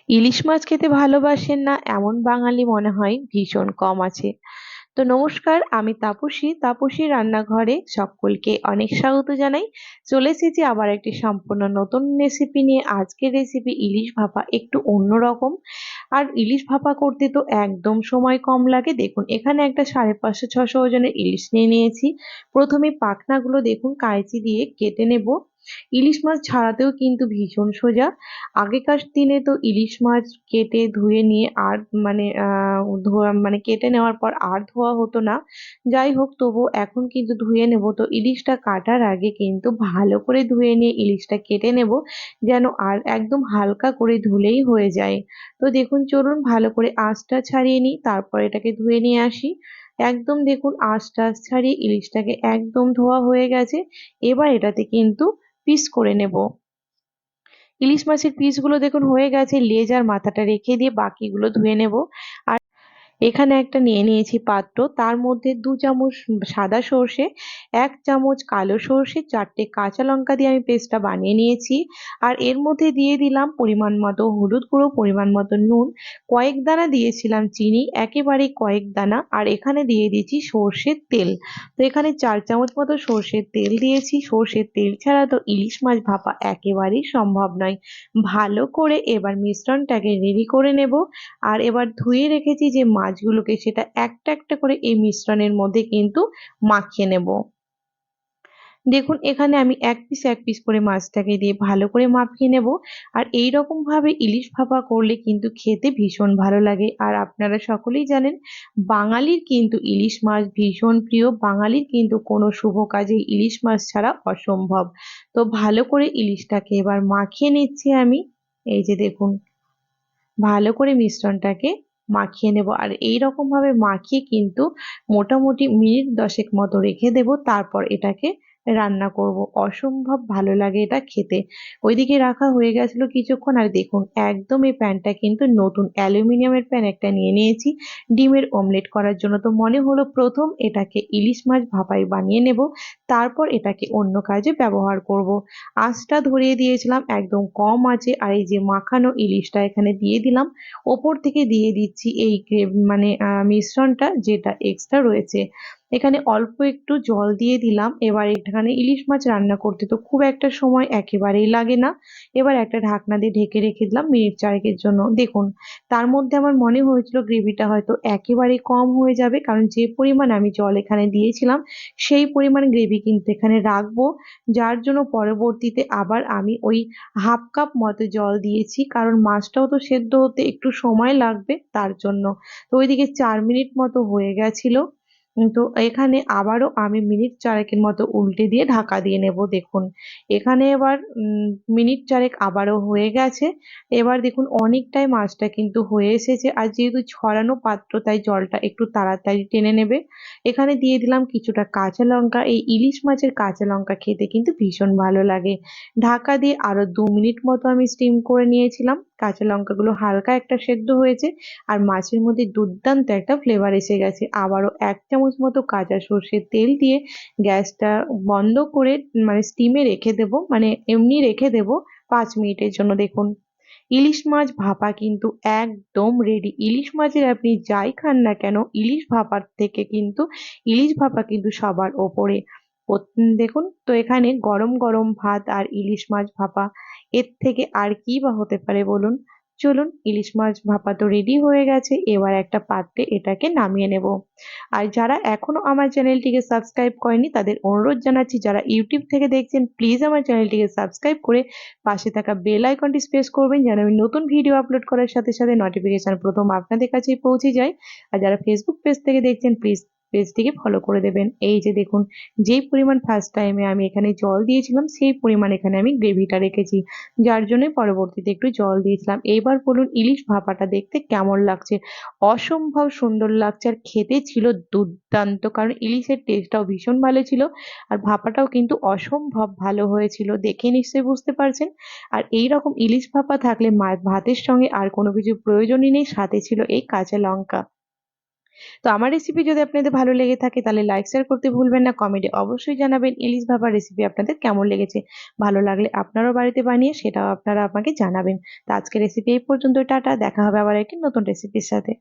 ইলিশ মাছ খেতে ভালোবাসেন না এমন বাঙালি মনে হয় ভীষণ কম আছে। তো নমস্কার, আমি তাপসী রান্নাঘরে সকলকে অনেক স্বাগত জানাই। চলে এসেছি আবার একটি সম্পূর্ণ নতুন রেসিপি নিয়ে। আজকের রেসিপি ইলিশ ভাপা, একটু অন্যরকম। আর ইলিশ ভাপা করতে তো একদম সময় কম লাগে। দেখুন এখানে একটা 550-600 ওজনের ইলিশ নিয়ে নিয়েছি। প্রথমে পাখনাগুলো দেখুন কাঁচি দিয়ে কেটে নেব। ইলিশ মাছ ছাড়াতেও কিন্তু ভীষণ সোজা। আগেকার দিনে তো ইলিশ মাছ কেটে ধুয়ে নিয়ে আর ধোয়া কেটে নেওয়ার পর আর ধোয়া হতো না। যাই হোক, তবুও এখন কিন্তু ধুয়ে নেব। তো ইলিশটা কাটার আগে কিন্তু ভালো করে ধুয়ে নিয়ে ইলিশটা কেটে নেব, যেন আর একদম হালকা করে ধুলেই হয়ে যায়। তো দেখুন, চলুন ভালো করে আঁশটা ছাড়িয়ে নিই, তারপর এটাকে ধুয়ে নিয়ে আসি। একদম দেখুন, আঁশ ছাড়িয়ে ইলিশটাকে একদম ধোয়া হয়ে গেছে। এবার এটাতে কিন্তু পিস করে নেব। ইলিশ মাছের পিসগুলো দেখুন হয়ে গেছে, লেজ আর মাথাটা রেখে দিয়ে বাকিগুলো ধুয়ে নেব। আর এখানে একটা নিয়ে নিয়েছি পাত্র, তার মধ্যে 2 চামচ সাদা সর্ষে, 1 চামচ কালো সর্ষে, 4টে কাঁচা লঙ্কা দিয়ে আমি পেস্টটা বানিয়ে নিয়েছি। আর এর মধ্যে দিয়ে দিলাম পরিমাণ মতো হলুদ গুঁড়ো, পরিমাণ মতো নুন, কয়েক দানা দিয়েছিলাম চিনি, একেবারে কয়েক দানা। আর এখানে দিয়ে দিয়েছি সর্ষের তেল। তো এখানে 4 চামচ মতো সর্ষের তেল দিয়েছি। সর্ষের তেল ছাড়া তো ইলিশ মাছ ভাপা একেবারেই সম্ভব নয়। ভালো করে এবার মিশ্রণটাকে রেডি করে নেব। আর এবার ধুয়ে রেখেছি যে মাছগুলোকে, সেটা একটা একটা করে এই মিশ্রণের মধ্যে কিন্তু মাখিয়ে নেব। দেখুন এখানে আমি এক পিস করে মাছটাকে দিয়ে ভালো করে মাখিয়ে নেব। আর এই রকম ভাবে ইলিশ ভাপা করলে কিন্তু খেতে ভীষণ ভালো লাগে। আর আপনারা সকলেই জানেন, বাঙালির কিন্তু ইলিশ মাছ ভীষণ প্রিয়। বাঙালির কিন্তু কোনো শুভ কাজে ইলিশ মাছ ছাড়া অসম্ভব। তো ভালো করে ইলিশটাকে এবার মাখিয়ে নিচ্ছি আমি। এই যে দেখুন, ভালো করে মিশ্রণটাকে মাখিয়ে নেব। আর এই রকম ভাবে মাখিয়ে কিন্তু মোটামুটি মিনিট 10 মতো রেখে দেব, তারপর এটাকে রান্না করব। অসম্ভব ভালো লাগে এটা খেতে। ওইদিকে রাখা হয়ে গেছিল কিছুক্ষণ। আর দেখুন, একদম এই প্যানটা কিন্তু নতুন অ্যালুমিনিয়ামের প্যান একটা নিয়ে নিয়েছি ডিমের অমলেট করার জন্য। তো মনে হলো প্রথম এটাকে ইলিশ মাছ ভাপাই বানিয়ে নেব, তারপর এটাকে অন্য কাজে ব্যবহার করব। আঁচটা ধরিয়ে দিয়েছিলাম একদম কম আঁচে। আর এই যে মাখানো ইলিশটা এখানে দিয়ে দিলাম। ওপর থেকে দিয়ে দিচ্ছি এই মিশ্রণটা যেটা এক্সট্রা রয়েছে। এখানে অল্প একটু জল দিয়ে দিলাম। এবার এখানে ইলিশ মাছ রান্না করতে তো খুব একটা সময় একেবারেই লাগে না। এবার একটা ঢাকনা দিয়ে ঢেকে রেখে দিলাম মিনিট 4 জন্য। দেখুন, তার মধ্যে আমার মনে হয়েছিল গ্রেভিটা হয়তো একেবারে কম হয়ে যাবে, কারণ যে পরিমাণ আমি জল এখানে দিয়েছিলাম সেই পরিমাণ গ্রেভি কিন্তু এখানে রাখবো। যার জন্য পরবর্তীতে আবার আমি ওই হাফ কাপ মতো জল দিয়েছি, কারণ মাছটাও তো সেদ্ধ হতে একটু সময় লাগবে তার জন্য। তো ওইদিকে 4 মিনিট মতো হয়ে গেছিল। তো এখানে আবারও আমি মিনিট 4 মতো উল্টে দিয়ে ঢাকা দিয়ে নেব। দেখুন এখানে এবার মিনিট 4 আবারও হয়ে গেছে। এবার দেখুন অনেকটাই মাছটা কিন্তু হয়ে এসেছে। আর যেহেতু ছড়ানো পাত্র, তাই জলটা একটু তাড়াতাড়ি টেনে নেবে। এখানে দিয়ে দিলাম কিছুটা কাঁচা লঙ্কা। এই ইলিশ মাছের কাঁচা লঙ্কা খেতে কিন্তু ভীষণ ভালো লাগে। ঢাকা দিয়ে আরো 2 মিনিট মতো আমি স্টিম করে নিয়েছিলাম। কাঁচা লঙ্কাগুলো হালকা একটা সেদ্ধ হয়েছে। আর মাছের মধ্যে দুর্দান্ত একটা ফ্লেভার এসে গেছে। আবারও 1 চামচ মতো কাঁচা সর্ষের তেল দিয়ে গ্যাসটা বন্ধ করে স্টিমে রেখে দেব, এমনি রেখে দেব 5 মিনিটের জন্য। দেখুন, ইলিশ মাছ ভাপা কিন্তু একদম রেডি। ইলিশ মাছের আপনি যাই খান না কেন, ইলিশ ভাপার থেকে কিন্তু ইলিশ ভাপা কিন্তু সবার ওপরে। দেখুন তো, এখানে গরম গরম ভাত আর ইলিশ মাছ ভাপা, এর থেকে আর কি বা হতে পারে বলুন। চলুন, ইলিশ মাছ ভাপা তো রেডি হয়ে গেছে। এবার একটা পাত্রে এটাকে নামিয়ে নেব। আর যারা এখনো আমার চ্যানেলটিকে সাবস্ক্রাইব করেনি, তাদের অনুরোধ জানাচ্ছি, যারা ইউটিউব থেকে দেখছেন প্লিজ আমার চ্যানেলটিকে সাবস্ক্রাইব করে পাশে থাকা বেল আইকনটি প্রেস করবেন, যেন আমি নতুন ভিডিও আপলোড করার সাথে সাথে নোটিফিকেশন প্রথম আপনাদের কাছেই পৌঁছে যায়। আর যারা ফেসবুক পেজ থেকে দেখছেন প্লিজ পেজটিকে ফলো করে দেবেন। এই যে দেখুন, যেই পরিমাণ ফার্স্ট টাইমে আমি এখানে জল দিয়েছিলাম সেই পরিমাণ এখানে আমি গ্রেভিটা রেখেছি, যার জন্য পরবর্তীতে একটু জল দিয়েছিলাম। এইবার বলুন ইলিশ ভাপাটা দেখতে কেমন লাগছে। অসম্ভব সুন্দর লাগছে, আর খেতে ছিল দুর্দান্ত, কারণ ইলিশের টেস্টটাও ভীষণ ভালো ছিল। আর ভাপাটাও কিন্তু অসম্ভব ভালো হয়েছিল, দেখে নিশ্চয়ই বুঝতে পারছেন। আর এই রকম ইলিশ ভাপা থাকলে ভাতের সঙ্গে আর কোনো কিছু প্রয়োজনই নেই, সাথে ছিল এই কাঁচা লঙ্কা। তো আমার রেসিপি যদি আপনাদের ভালো লেগে থাকে তাহলে লাইক শেয়ার করতে ভুলবেন না। কমেন্টে অবশ্যই জানাবেন ইলিশ ভাপা রেসিপি আপনাদের কেমন লেগেছে। ভালো লাগলে আপনারাও বাড়িতে বানিয়ে সেটাও আপনারা আমাকে জানাবেন। তো আজকের রেসিপি এই পর্যন্ত। টাটা। দেখা হবে আবার একটি নতুন রেসিপির সাথে।